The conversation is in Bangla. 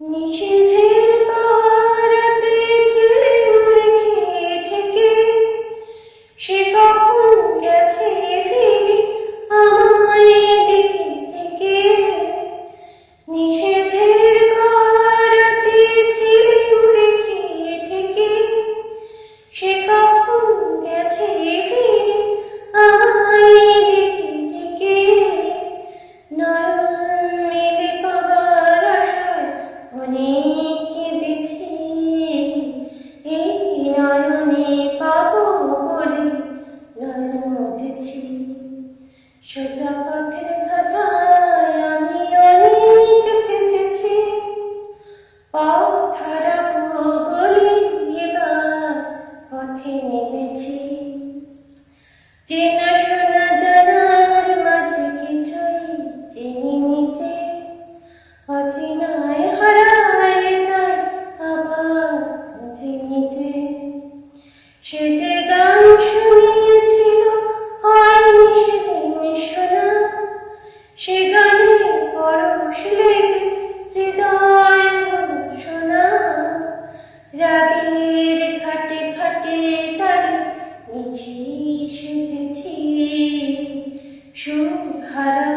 নিষেধের পাহারাতে ছিলেন রেখে থেকে, সে কখন গেছে ফিরে আমায় ডেকে ডেকে। নিষেধের পাহারাতে ছিলেন রেখে থেকে, সে কখন গেছে ফিরে আমায় ডেকে ডেকে। নয়ন মেলে পাবার আশায় অনেক কেঁদেছি, এই নয়নে পাবো বলে নয়ন মুছেছি। সোজা পথের ধাঁধায় আমি অনেক থেকেছি, পথ হারাবো বলে এবার পথে নেমেছি। চেনা শোনা জানার মাঝে কিছুই চিনি নিজে, অচেনায় হারায় তাই আবার খুঁজি নিজে। সে যে গান শুনিয়েছিল হয়নি সেদিন শোনা, সে গানে পরশ লেগে হৃদয় হলো শোনা। রাগের খাটে খাটে তারে মিছি সেধেছি, সুর হারা